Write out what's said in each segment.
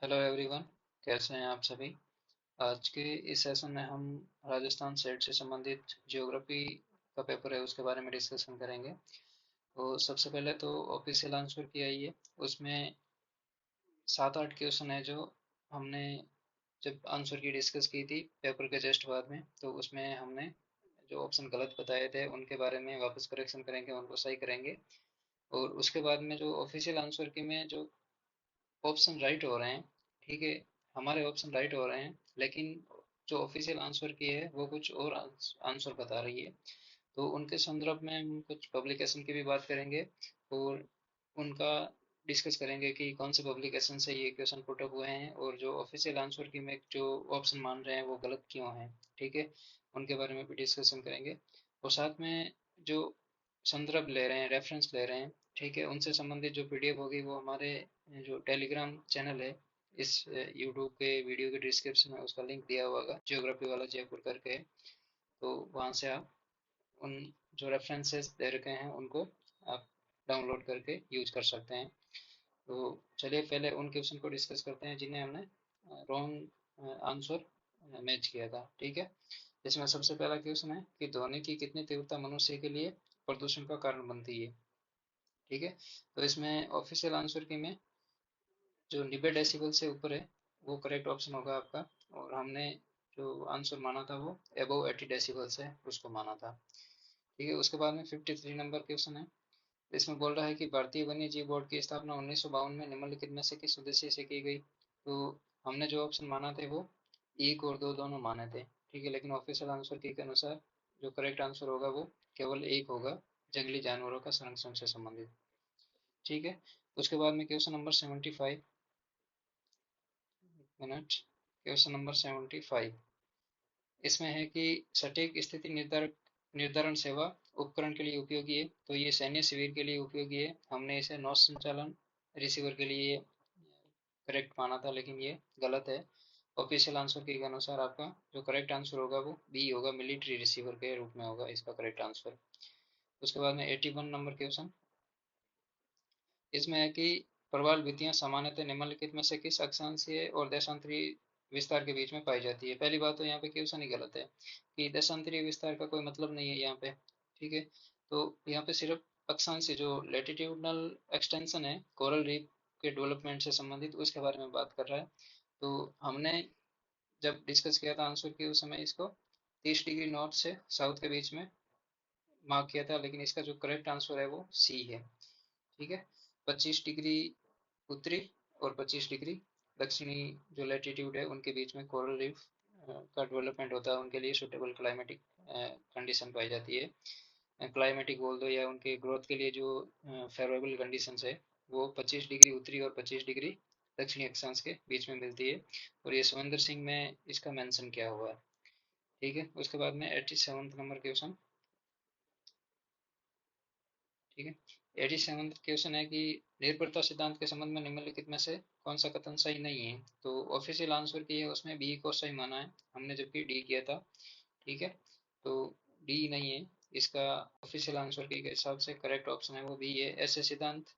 Hello everyone. कैसे हैं आप सभी? आज के इस सेशन में हम राजस्थान सेट से संबंधित ज्योग्राफी का पेपर है उसके बारे में डिस्कशन करेंगे। तो सबसे पहले तो ऑफिशियल आंसर की आई है। उसमें 7-8 क्वेश्चन है जो हमने जब आंसर की डिस्कस की थी पेपर के जस्ट बाद में, तो उसमें हमने जो ऑप्शन गलत बताए थे उनके बारे में वापस करेक्शन करेंगे, उनको सही करेंगे। और उसके बाद में जो ऑफिशियल आंसर की में जो ऑप्शन राइट हो रहे हैं, ठीक है, हमारे ऑप्शन राइट हो रहे हैं, लेकिन जो ऑफिशियल आंसर की है वो कुछ और आंसर बता रही है। तो उनके संदर्भ में हम कुछ पब्लिकेशन की भी बात करेंगे और उनका डिस्कस करेंगे कि कौन से पब्लिकेशन से ये क्वेश्चन पुट अप हुए हैं और जो ऑफिशियल आंसर की में जो ऑप्शन मान रहे हैं वो गलत क्यों हैं। ठीक है, उनके बारे में भी डिस्कशन करेंगे। और साथ में जो संदर्भ ले रहे हैं, रेफरेंस ले रहे हैं, ठीक है, उनसे संबंधित जो पीडीएफ होगी वो हमारे जो टेलीग्राम चैनल है, इस यूट्यूब के वीडियो के डिस्क्रिप्शन में उसका लिंक दिया हुआ होगा, जियोग्राफी वाला जयपुर करके है। तो वहाँ से आप उन जो रेफरेंसेस दे रखे हैं उनको आप डाउनलोड करके यूज कर सकते हैं। तो चलिए पहले उन क्वेश्चन को डिस्कस करते हैं जिन्हें हमने रॉन्ग आंसर मैच किया था। ठीक है, इसमें सबसे पहला क्वेश्चन है कि ध्वनि की कितनी तीव्रता मनुष्य के लिए प्रदूषण का कारण बनती है। ठीक है, तो इसमें ऑफिशियल आंसर की में जो 90 डेसिबल से ऊपर है वो करेक्ट ऑप्शन होगा आपका। और हमने जो आंसर माना था वो अबव 80 डेसिबल से उसको माना था। ठीक है, उसके बाद में 53 नंबर क्वेश्चन है। इसमें बोल रहा है कि भारतीय वन्य जीव बोर्ड की स्थापना 1952 में निम्नलिखित में से किस उद्देश्य से की गई। तो हमने जो ऑप्शन माना थे वो एक और दो दोनों माने थे। ठीक है, लेकिन ऑफिशियल आंसर के अनुसार जो करेक्ट आंसर होगा वो केवल एक होगा, जंगली जानवरों का संरक्षण से संबंधित। ठीक है, उसके बाद में question number 75 minute, question number 75 इसमें है कि सटीक स्थिति निर्धारण सेवा उपकरण के लिए उपयोगी है। तो ये सैन्य शिविर के लिए उपयोगी है, हमने इसे नौ संचालन रिसीवर के लिए करेक्ट माना था, लेकिन ये गलत है। ऑफिशियल आंसर के अनुसार आपका जो करेक्ट आंसर होगा वो बी होगा, मिलिट्री रिसीवर के रूप में होगा इसका करेक्ट आंसर। उसके बाद में 81 नंबर क्वेश्चन, इसमें है कि प्रवाल भित्तियां सामान्यतः निम्नलिखित में से किस अक्षांशीय और देशांतरी विस्तार के बीच में पाई जाती है। पहली बात तो यहाँ पे क्वेश्चन ही गलत है कि देशांतरीय विस्तार का कोई मतलब नहीं है यहाँ पे। ठीक है, तो यहाँ पे सिर्फ अक्षांशीय जो लेटिट्यूडनल एक्सटेंशन है कोरल रीफ के डेवलपमेंट से संबंधित उसके बारे में बात कर रहा है। तो हमने जब डिस्कस किया था आंसर की उस समय इसको 30 डिग्री नॉर्थ से साउथ के बीच में मार्क किया था, लेकिन इसका जो करेक्ट आंसर है वो सी है। ठीक है, 25 डिग्री उत्तरी और 25 डिग्री दक्षिणी जो लैटिट्यूड है उनके बीच में कोरल रीफ का डेवलपमेंट होता है, उनके लिए सुटेबल क्लाइमेटिक कंडीशन पाई जाती है। क्लाइमेटिक बोल दो या उनके ग्रोथ के लिए जो फेवरेबल कंडीशंस है वो 25 डिग्री उत्तरी और 25 डिग्री दक्षिणी अक्षांश के बीच में मिलती है। और ये सविंदर सिंह में इसका मेंशन किया हुआ है। ठीक है, उसके बाद में 87 नंबर क्वेश्चन। ठीक है, 87 क्वेश्चन है कि निर्भरता सिद्धांत के संबंध में निम्नलिखित में से कौन सा कथन सही नहीं है। तो ऑफिशियल आंसर की है उसमें बी को सही माना है हमने, जबकि डी किया था। ठीक है, तो डी नहीं है इसका। ऑफिशियल आंसर के हिसाब से करेक्ट ऑप्शन है वो बी है। ऐसे सिद्धांत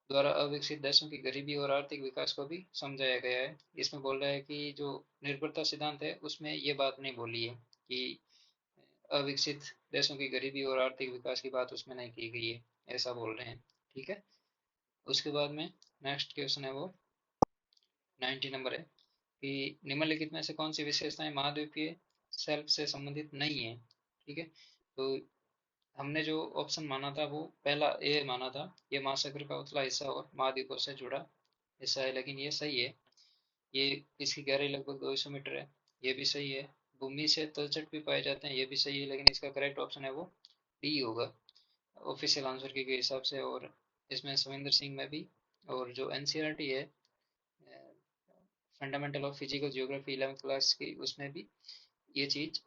द्वारा अविकसित देशों की गरीबी और आर्थिक विकास को भी समझाया गया है। इसमें बोल रहा है कि जो निर्भरता सिद्धांत है उसमें ये बात नहीं बोली है कि अविकसित देशों की गरीबी और आर्थिक विकास की बात उसमें नहीं की गई है, ऐसा बोल रहे हैं। ठीक है, उसके बाद में नेक्स्ट क्वेश्चन है वो 90 नंबर है कि निम्नलिखित में से कौन सी विशेषताएं महाद्वीपीय शेल्फ से संबंधित नहीं है। ठीक है, तो हमने जो ऑप्शन माना था वो पहला ए माना था, ये महासागर का उतला हिस्सा और महाद्वीपों से जुड़ा हिस्सा है, लेकिन ये सही है। ये इसकी गहराई लगभग 200 मीटर है, ये भी सही है। भूमि से तलछट भी पाए जाते हैं, ये भी सही है, लेकिन इसका करेक्ट ऑप्शन है वो डी होगा ऑफिशियल आंसर के हिसाब से। और इसमें सविंदर सिंह में भी, और जो एनसीईआरटी है fundamental of physical geography 11th class की, उसमें भी ये चीज़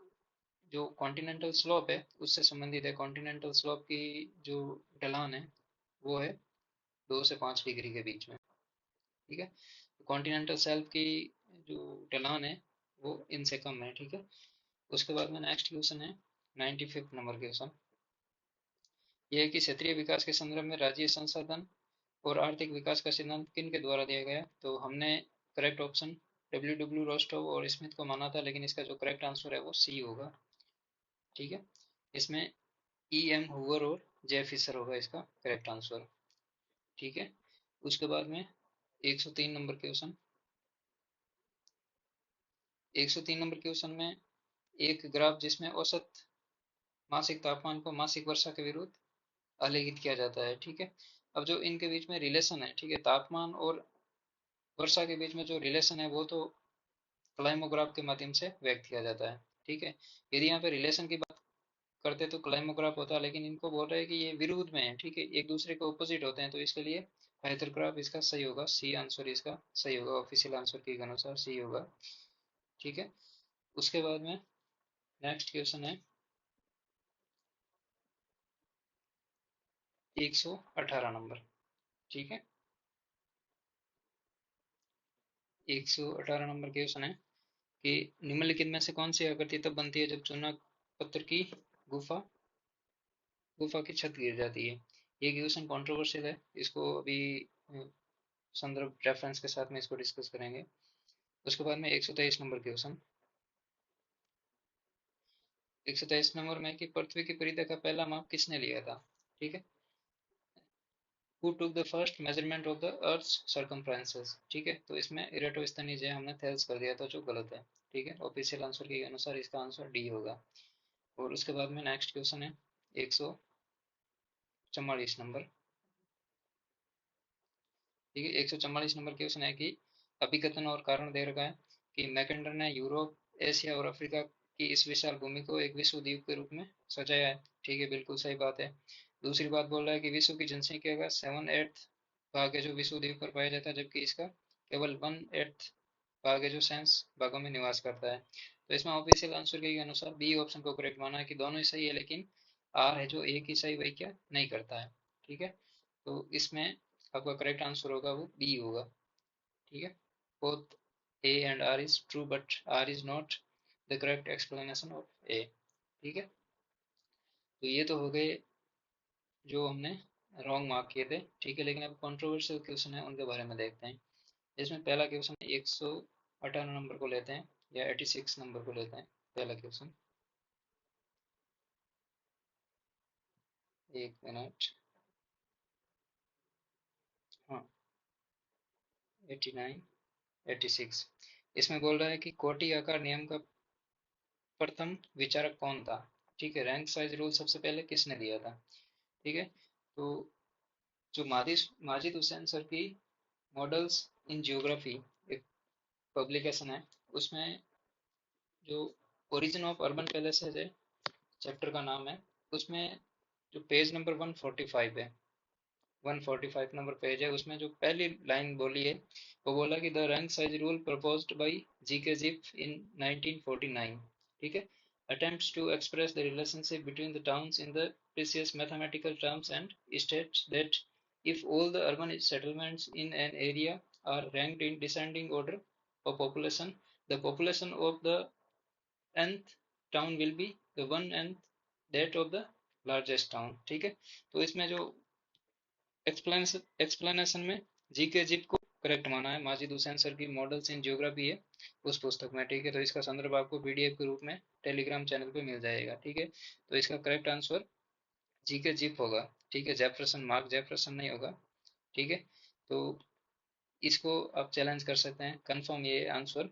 जो कॉन्टिनेंटल स्लोप है उससे संबंधित है। कॉन्टिनेंटल स्लोप की जो ढलान है वो है 2 से 5 डिग्री के बीच में। ठीक है, कॉन्टिनेंटल शेल्फ की जो ढलान है वो इनसे कम है। ठीक है, उसके बाद में नेक्स्ट क्वेश्चन है 95 नंबर क्वेश्चन। यह है कि क्षेत्रीय विकास के संदर्भ में राज्य संसाधन और आर्थिक विकास का सिद्धांत किन के द्वारा दिया गया। तो हमने करेक्ट ऑप्शन डब्ल्यू रोस्टोव और स्मिथ को माना था, लेकिन इसका जो करेक्ट आंसर है वो सी होगा। ठीक है, इसमें हूवर और जे फिशर होगा इसका करेक्ट आंसर। ठीक है, उसके बाद में 103 नंबर क्वेश्चन। 103 नंबर क्वेश्चन में एक ग्राफ जिसमें औसत मासिक तापमान को मासिक वर्षा के विरुद्ध आलेखित किया जाता है। ठीक है, अब जो इनके बीच में रिलेशन है, ठीक है, तापमान और वर्षा के बीच में जो रिलेशन है वो तो क्लाइमोग्राफ के माध्यम से व्यक्त किया जाता है। ठीक है, यदि यहाँ पे रिलेशन की बात करते तो क्लाइमोग्राफ होता है, लेकिन इनको बोल रहे हैं कि ये विरुद्ध में है। ठीक है, एक दूसरे के ऑपोजिट होते हैं, तो इसके लिए हाइड्रोग्राफ इसका सही होगा। सी आंसर इसका सही होगा, ऑफिशियल आंसर के अनुसार सी होगा। ठीक है, उसके बाद में नेक्स्ट क्वेश्चन है 118 नंबर। ठीक है, 118 नंबर क्वेश्चन है कि निम्नलिखित में से कौन सी आकृति तब बनती है जब चूना पत्थर की गुफा गुफा की छत गिर जाती है। ये क्वेश्चन कंट्रोवर्शियल है, इसको अभी संदर्भ रेफरेंस के साथ में इसको डिस्कस करेंगे। उसके बाद में 123 नंबर क्वेश्चन। 123 नंबर में कि पृथ्वी की परिधि का पहला माप किसने लिया था। ठीक है, who took the first measurement of the earth's circumferences. ठीक है, तो इसमें इरेटोस्थनीज है, हमने थेल्स कर दिया था जो गलत है। ठीक है, ऑफिशियल आंसर के अनुसार इसका आंसर डी होगा। और उसके बाद में नेक्स्ट क्वेश्चन है 144 नंबर। ठीक है, 144 नंबर क्वेश्चन है कि अभिकथन और कारण दे रखा है कि मैकेंडर ने यूरोप, एशिया और अफ्रीका की इस विशाल भूमि को एक विश्व द्वीप के रूप में सजाया है। ठीक है, बिल्कुल सही बात है। दूसरी बात बोल रहा है कि विश्व की जनसंख्या का 7/8 भाग है जो विश्व द्वीप पर पाया जाता है, जबकि इसका केवल 1/8 भाग है जो शेष भागों में निवास करता है। तो इसमें ऑफिशियल आंसर के अनुसार बी ऑप्शन को करेक्ट माना है कि दोनों ही सही है, लेकिन आर है जो एक ही सही वही क्या नहीं करता है। ठीक है, तो इसमें आपका करेक्ट आंसर होगा वो बी होगा। ठीक है, both A and R is true but R is not the correct explanation of A। ठीक है, तो ये तो हो गए जो हमने रॉन्ग मार्क किए थे। ठीक है, लेकिन अब कंट्रोवर्शियल क्वेश्चन है उनके बारे में देखते हैं। इसमें पहला क्वेश्चन 158 नंबर को लेते हैं या 86 नंबर को लेते हैं। पहला क्वेश्चन, एक मिनट। हाँ, 89 86। इसमें बोल रहा है कि कोटि आकार नियम का प्रथम विचारक कौन था। ठीक है, रैंक साइज रूल सबसे पहले किसने दिया था। ठीक है, तो जो माजिद हुसैन सर की मॉडल्स इन जियोग्राफी एक पब्लिकेशन है, उसमें जो ओरिजिन ऑफ अर्बन पैलेसेस है चैप्टर का नाम है, उसमें जो पेज नंबर 145 है, 145 नंबर पेज है, उसमें जो पहली लाइन बोली है वो बोला कि the rank size rule proposed by G K Zipf इन 1949। ठीक है, attempts to express the relationship between the towns in the precise mathematical terms and states that if all the urban settlements in an area are ranked in descending order of population, the population of the nth town will be the one nth that of the largest town। ठीक है, तो इसमें जो explanation में जी K zip को correct माना है। Majid Hussain sir की मॉडल्स इन जियोग्राफी है उस पुस्तक में। ठीक है, तो इसका संदर्भ आपको पीडीएफ के रूप में टेलीग्राम चैनल पे मिल जाएगा। ठीक है, तो इसका करेक्ट आंसर जी के जिप होगा। ठीक है, जेफरसन, मार्क जेफरसन नहीं होगा। ठीक है, तो इसको आप चैलेंज कर सकते हैं, कंफर्म ये आंसर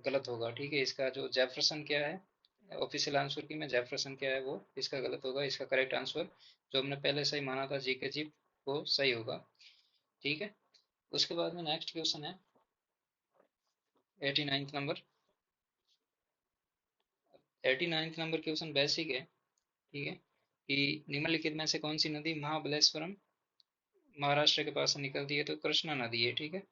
गलत होगा। ठीक है, इसका जो जेफरसन क्या है ऑफिशियल आंसर की में जेफरसन क्या है वो इसका गलत होगा। इसका करेक्ट आंसर जो हमने पहले सही माना था जी के जिप वो सही होगा। ठीक है, उसके बाद में नेक्स्ट क्वेश्चन है 89 नंबर। 89 नंबर क्वेश्चन बेसिक है। ठीक है, कि निम्नलिखित में से कौन सी नदी महाबलेश्वरम महाराष्ट्र के पास से निकलती है, तो कृष्णा नदी है। ठीक है,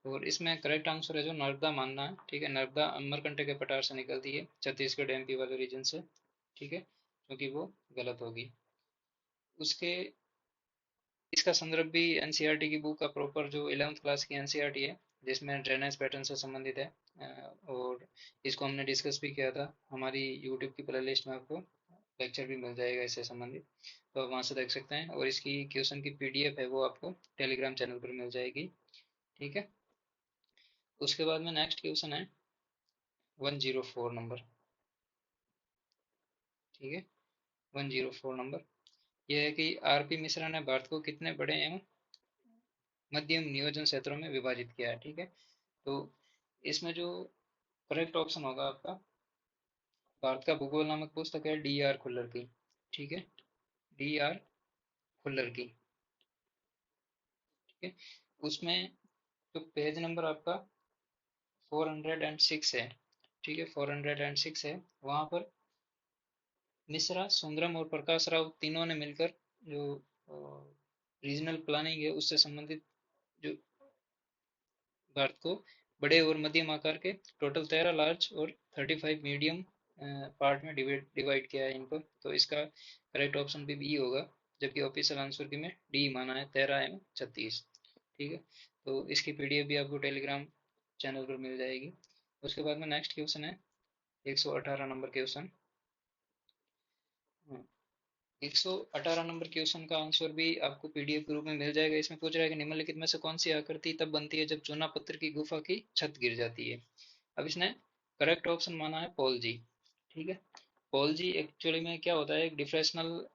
और इसमें करेक्ट आंसर है जो नर्मदा मानना है। ठीक है, नर्मदा अमरकंटक के पठार से निकलती है, छत्तीसगढ़ एमपी वाले रीजन से। ठीक है, क्योंकि वो गलत होगी। उसके इसका संदर्भ भी एनसीईआरटी की बुक का प्रॉपर जो 11th क्लास की एनसीईआरटी है जिसमें ड्रेनेज पैटर्न से संबंधित है। और इसको हमने डिस्कस भी किया था हमारी यूट्यूब की प्ले लिस्ट में, आपको लेक्चर भी मिल जाएगा इससे संबंधित, तो आप वहाँ से देख सकते हैं। और इसकी क्वेश्चन की पीडीएफ है वो आपको टेलीग्राम चैनल पर मिल जाएगी। ठीक है, उसके बाद में नेक्स्ट क्वेश्चन है 104 नंबर। ठीक है, 104 नंबर यह है कि आरपी मिश्रा ने भारत को कितने बड़े एवं मध्यम नियोजन क्षेत्रों में विभाजित किया है। ठीक है, तो इसमें जो करेक्ट ऑप्शन होगा आपका, भारत का भूगोल नामक पुस्तक है डी आर खुल्लर की। ठीक है, डी आर खुल्लर की। ठीक है, उसमें जो पेज नंबर आपका 406 है। ठीक है, 406 है, वहाँ पर मिश्रा, सुंदरम और प्रकाश राव तीनों ने मिलकर जो रीजनल प्लानिंग है उससे संबंधित जो भारत को बड़े और मध्यम आकार के टोटल 13 लार्ज और 35 मीडियम पार्ट में डिवाइड किया है इनको। तो इसका करेक्ट ऑप्शन भी बी होगा, जबकि ऑफिशियल आंसर की में डी माना है, 13 एवं 36। ठीक है, तो इसकी पीडीएफ भी आपको टेलीग्राम चैनल पर मिल जाएगी। उसके बाद में नेक्स्ट क्वेश्चन है 118 नंबर क्वेश्चन। 118 नंबर क्वेश्चन का आंसर भी आपको पीडीएफ के रूप में मिल जाएगा। इसमें पूछ रहा है कि निम्नलिखित में से कौन सी आकृति तब बनती है जब चूना पत्थर की गुफा की छत गिर जाती है। अब इसने करेक्ट ऑप्शन माना है पॉल जी। ठीक है, पॉल जी एक्चुअली में क्या होता है, एक डिफ्रेशनल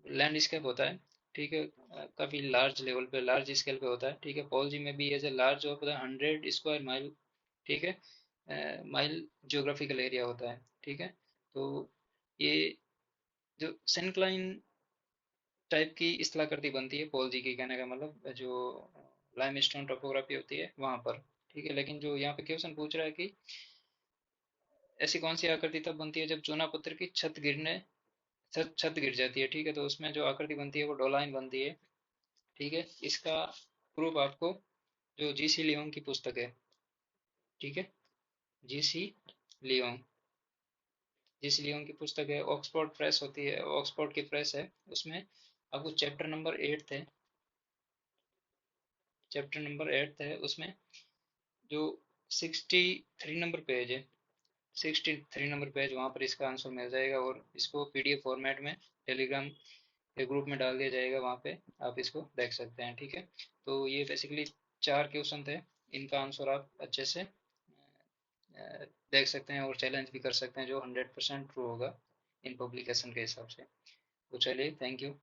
लैंडस्केप होता है। ठीक है, काफी लार्ज लेवल पे, लार्ज स्केल पे होता है। ठीक है, पॉल जी में भी as a large of the 100 square mile. ठीक है, माइल जियोग्राफिकल एरिया होता है। ठीक है, तो ये जो सेंक्लाइन टाइप की स्थलाकृति बनती है, पॉल जी की कहने का मतलब जो लाइमस्टोन टोपोग्राफी होती है वहां पर। ठीक है, लेकिन जो यहाँ पे क्वेश्चन पूछ रहा है कि ऐसी कौन सी आकृति तब बनती है जब चूना पत्थर की छत गिर जाती है। ठीक है, तो उसमें जो आकृति बनती है वो डोलाइन बनती है। ठीक है, इसका प्रूफ आपको जो जीसी लियोंग की पुस्तक है। ठीक है, जीसी लियोंग, जीसी लियोंग की पुस्तक है, ऑक्सफोर्ड प्रेस होती है, ऑक्सफोर्ड की प्रेस है। उसमें आपको चैप्टर नंबर 8 है, चैप्टर नंबर 8 है, उसमें जो 63 नंबर पेज है, 63 नंबर पेज, वहाँ पर इसका आंसर मिल जाएगा। और इसको पीडीएफ फॉर्मेट में टेलीग्राम के ग्रुप में डाल दिया जाएगा, वहाँ पे आप इसको देख सकते हैं। ठीक है, तो ये बेसिकली 4 क्वेश्चन थे, इनका आंसर आप अच्छे से देख सकते हैं और चैलेंज भी कर सकते हैं, जो 100% ट्रू होगा इन पब्लिकेशन के हिसाब से। तो चलिए, थैंक यू।